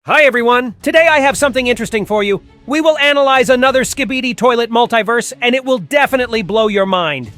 Hi everyone! Today I have something interesting for you. We will analyze another Skibidi Toilet Multiverse, and it will definitely blow your mind.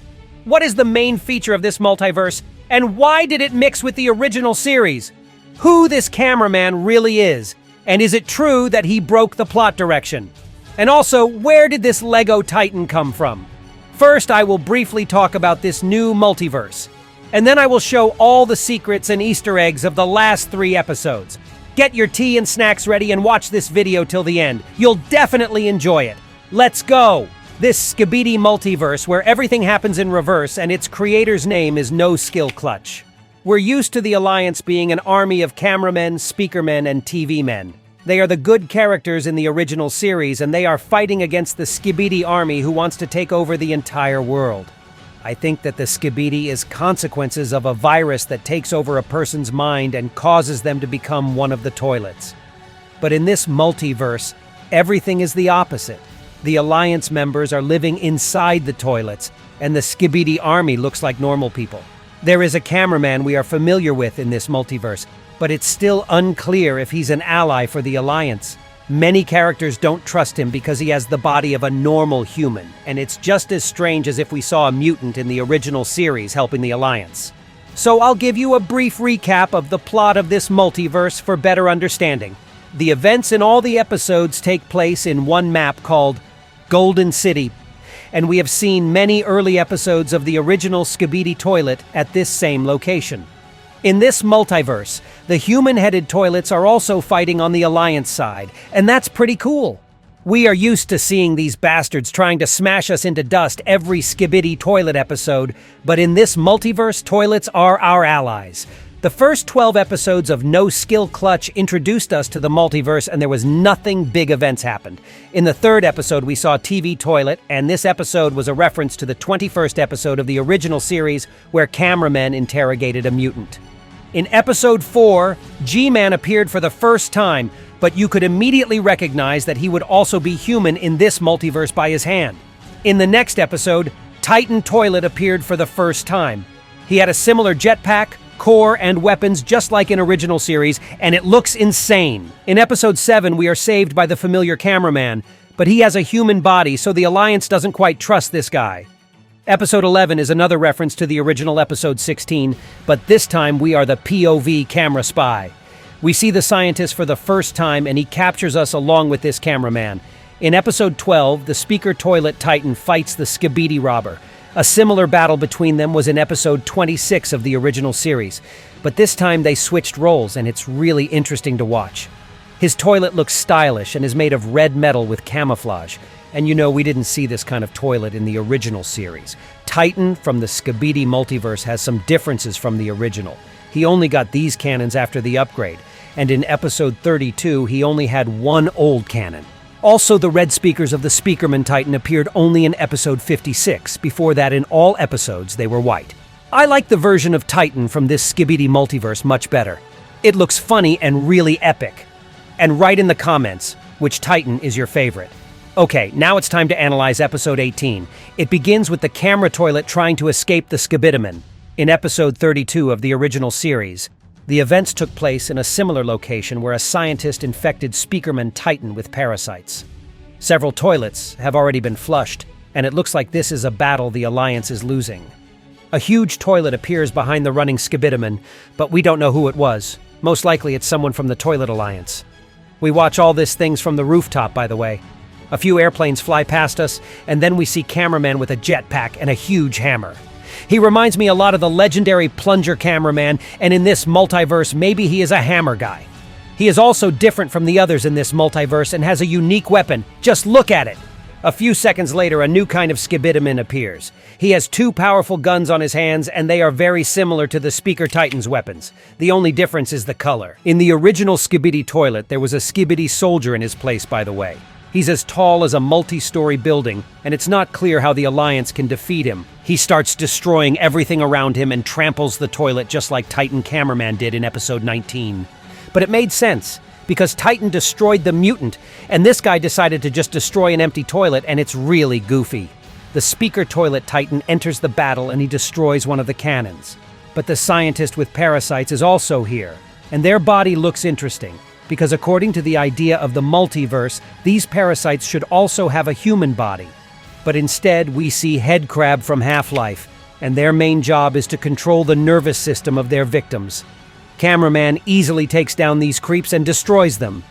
What is the main feature of this multiverse, and why did it mix with the original series? Who this cameraman really is, and is it true that he broke the plot direction? And also, where did this Lego Titan come from? First, I will briefly talk about this new multiverse, and then I will show all the secrets and Easter eggs of the last 3 episodes. Get your tea and snacks ready and watch this video till the end. You'll definitely enjoy it. Let's go! This Skibidi multiverse where everything happens in reverse and its creator's name is NoSkillClutch. We're used to the Alliance being an army of cameramen, speakermen, and TV men. They are the good characters in the original series, and they are fighting against the Skibidi army who wants to take over the entire world. I think that the Skibidi is consequences of a virus that takes over a person's mind and causes them to become one of the toilets. But in this multiverse, everything is the opposite. The Alliance members are living inside the toilets, and the Skibidi army looks like normal people. There is a cameraman we are familiar with in this multiverse, but it's still unclear if he's an ally for the Alliance. Many characters don't trust him because he has the body of a normal human, and it's just as strange as if we saw a mutant in the original series helping the Alliance. So I'll give you a brief recap of the plot of this multiverse for better understanding. The events in all the episodes take place in one map called Golden City, and we have seen many early episodes of the original Skibidi Toilet at this same location. In this multiverse, the human-headed toilets are also fighting on the Alliance side, and that's pretty cool. We are used to seeing these bastards trying to smash us into dust every Skibidi Toilet episode, but in this multiverse, toilets are our allies. The first 12 episodes of NoSkillClutch introduced us to the multiverse, and there was nothing big events happened. In the 3rd episode, we saw TV Toilet, and this episode was a reference to the 21st episode of the original series where Cameraman interrogated a mutant. In episode 4, G-Man appeared for the first time, but you could immediately recognize that he would also be human in this multiverse by his hand. In the next episode, Titan Toilet appeared for the first time. He had a similar jetpack, core, and weapons just like in original series, and it looks insane. In episode 7, we are saved by the familiar Cameraman, but he has a human body, so the Alliance doesn't quite trust this guy. Episode 11 is another reference to the original episode 16, but this time we are the POV camera spy. We see the scientist for the first time, and he captures us along with this cameraman. In episode 12, the Speaker Toilet Titan fights the Skibidi robber. A similar battle between them was in episode 26 of the original series, but this time they switched roles, and it's really interesting to watch. His toilet looks stylish and is made of red metal with camouflage. And you know, we didn't see this kind of toilet in the original series. Titan from the Skibidi multiverse has some differences from the original. He only got these cannons after the upgrade, and in episode 32, he only had one old cannon. Also, the red speakers of the Speakerman Titan appeared only in episode 56. Before that, in all episodes, they were white. I like the version of Titan from this Skibidi multiverse much better. It looks funny and really epic. And write in the comments which Titan is your favorite. Okay, now it's time to analyze episode 18. It begins with the camera toilet trying to escape the Skibidimen. In episode 32 of the original series, the events took place in a similar location where a scientist infected Speakerman Titan with parasites. Several toilets have already been flushed, and it looks like this is a battle the Alliance is losing. A huge toilet appears behind the running Skibidimen, but we don't know who it was. Most likely it's someone from the Toilet Alliance. We watch all these things from the rooftop, by the way. A few airplanes fly past us, and then we see Cameraman with a jetpack and a huge hammer. He reminds me a lot of the legendary plunger Cameraman, and in this multiverse, maybe he is a hammer guy. He is also different from the others in this multiverse and has a unique weapon. Just look at it! A few seconds later, a new kind of Skibidimen appears. He has 2 powerful guns on his hands, and they are very similar to the Speaker Titan's weapons. The only difference is the color. In the original Skibidi Toilet, there was a Skibidi soldier in his place, by the way. He's as tall as a multi-story building, and it's not clear how the Alliance can defeat him. He starts destroying everything around him and tramples the toilet just like Titan Cameraman did in episode 19. But it made sense, because Titan destroyed the mutant, and this guy decided to just destroy an empty toilet, and it's really goofy. The Speaker Toilet Titan enters the battle and he destroys one of the cannons. But the scientist with parasites is also here, and their body looks interesting. because according to the idea of the multiverse, these parasites should also have a human body. But instead, we see Headcrab from Half-Life, and their main job is to control the nervous system of their victims. Cameraman easily takes down these creeps and destroys them.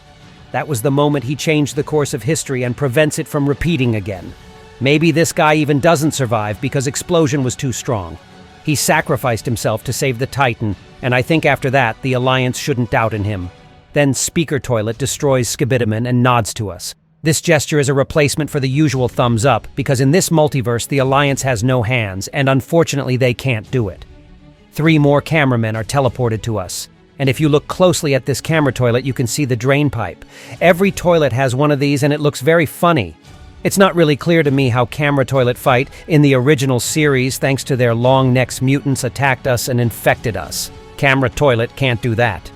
That was the moment he changed the course of history and prevents it from repeating again. Maybe this guy even doesn't survive because explosion was too strong. He sacrificed himself to save the Titan, and I think after that, the Alliance shouldn't doubt in him. Then Speaker Toilet destroys Skibidimen and nods to us. This gesture is a replacement for the usual thumbs up, because in this multiverse, the Alliance has no hands, and unfortunately they can't do it. 3 more cameramen are teleported to us. And if you look closely at this camera toilet, you can see the drain pipe. Every toilet has one of these, and it looks very funny. It's not really clear to me how camera toilet fight in the original series thanks to their long necks mutants attacked us and infected us. Camera toilet can't do that.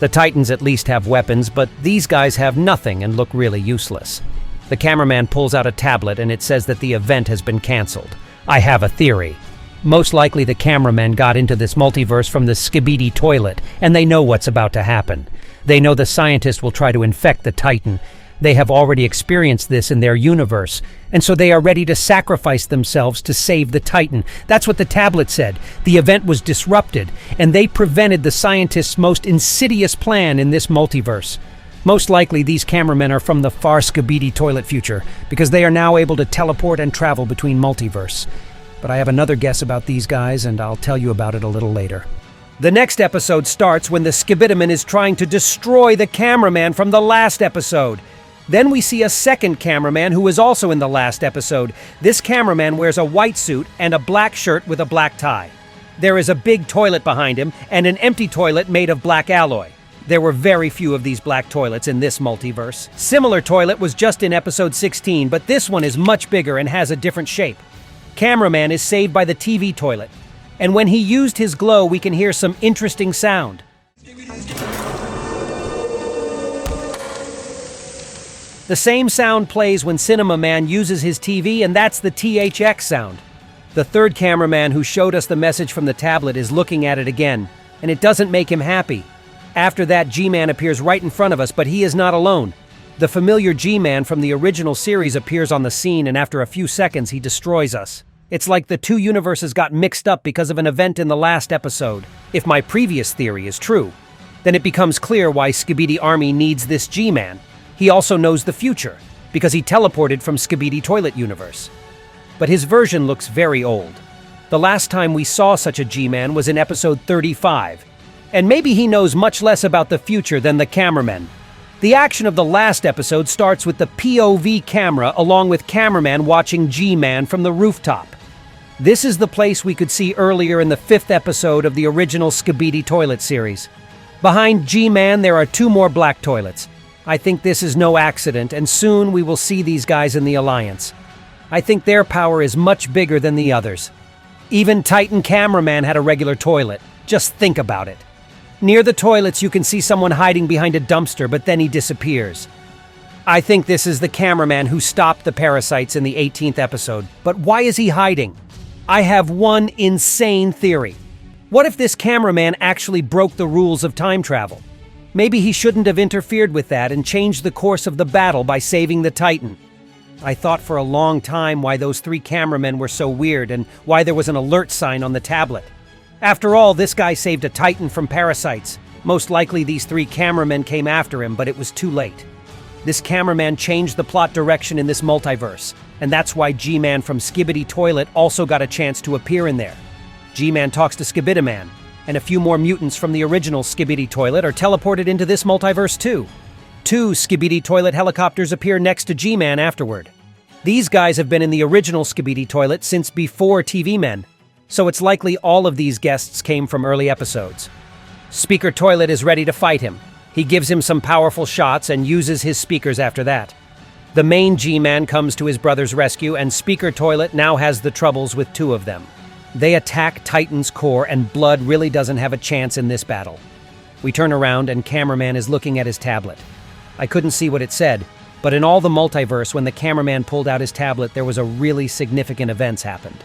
The Titans at least have weapons, but these guys have nothing and look really useless. The cameraman pulls out a tablet and it says that the event has been cancelled. I have a theory. Most likely the cameramen got into this multiverse from the Skibidi Toilet, and they know what's about to happen. They know the scientist will try to infect the Titan. They have already experienced this in their universe, and so they are ready to sacrifice themselves to save the Titan. That's what the tablet said. The event was disrupted, and they prevented the scientist's most insidious plan in this multiverse. Most likely these cameramen are from the far Skibidi Toilet future, because they are now able to teleport and travel between multiverse. But I have another guess about these guys, and I'll tell you about it a little later. The next episode starts when the Skibidimen is trying to destroy the cameraman from the last episode. Then we see a second cameraman who is also in the last episode. This cameraman wears a white suit and a black shirt with a black tie. There is a big toilet behind him and an empty toilet made of black alloy. There were very few of these black toilets in this multiverse. Similar toilet was just in episode 16, but this one is much bigger and has a different shape. Cameraman is saved by the TV toilet, and when he used his glow, we can hear some interesting sound. The same sound plays when Cinema Man uses his TV, and that's the THX sound. The third cameraman who showed us the message from the tablet is looking at it again, and it doesn't make him happy. After that, G-Man appears right in front of us, but he is not alone. The familiar G-Man from the original series appears on the scene, and after a few seconds, he destroys us. It's like the two universes got mixed up because of an event in the last episode. If my previous theory is true, then it becomes clear why Skibidi Army needs this G-Man. He also knows the future, because he teleported from Skibidi Toilet Universe. But his version looks very old. The last time we saw such a G-Man was in episode 35. And maybe he knows much less about the future than the cameramen. The action of the last episode starts with the POV camera along with cameraman watching G-Man from the rooftop. This is the place we could see earlier in the 5th episode of the original Skibidi Toilet series. Behind G-Man there are 2 more black toilets. I think this is no accident, and soon we will see these guys in the Alliance. I think their power is much bigger than the others. Even Titan Cameraman had a regular toilet. Just think about it. Near the toilets you can see someone hiding behind a dumpster, but then he disappears. I think this is the cameraman who stopped the parasites in the 18th episode. But why is he hiding? I have one insane theory. What if this cameraman actually broke the rules of time travel? Maybe he shouldn't have interfered with that and changed the course of the battle by saving the Titan. I thought for a long time why those 3 cameramen were so weird and why there was an alert sign on the tablet. After all, this guy saved a Titan from parasites. Most likely these 3 cameramen came after him, but it was too late. This cameraman changed the plot direction in this multiverse, and that's why G-Man from Skibidi Toilet also got a chance to appear in there. G-Man talks to Skibidiman, and a few more mutants from the original Skibidi Toilet are teleported into this multiverse too. 2 Skibidi Toilet helicopters appear next to G-Man afterward. These guys have been in the original Skibidi Toilet since before TV Men, so it's likely all of these guests came from early episodes. Speaker Toilet is ready to fight him. He gives him some powerful shots and uses his speakers after that. The main G-Man comes to his brother's rescue, and Speaker Toilet now has the troubles with 2 of them. They attack Titan's core, and Blood really doesn't have a chance in this battle. We turn around, and Cameraman is looking at his tablet. I couldn't see what it said, but in all the multiverse, when the cameraman pulled out his tablet, there was a really significant events happened.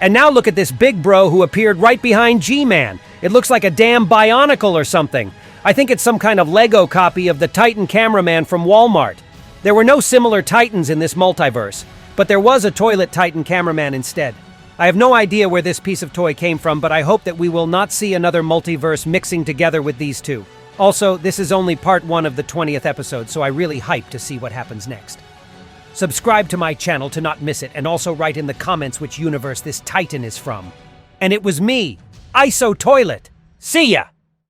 And now look at this big bro who appeared right behind G-Man. It looks like a damn bionicle or something. I think it's some kind of Lego copy of the Titan Cameraman from Walmart. There were no similar Titans in this multiverse, but there was a toilet Titan Cameraman instead. I have no idea where this piece of toy came from, but I hope that we will not see another multiverse mixing together with these two. Also, this is only part 1 of the 20th episode, so I really hype to see what happens next. Subscribe to my channel to not miss it, and also write in the comments which universe this Titan is from. And it was me, ISO Toilet. See ya!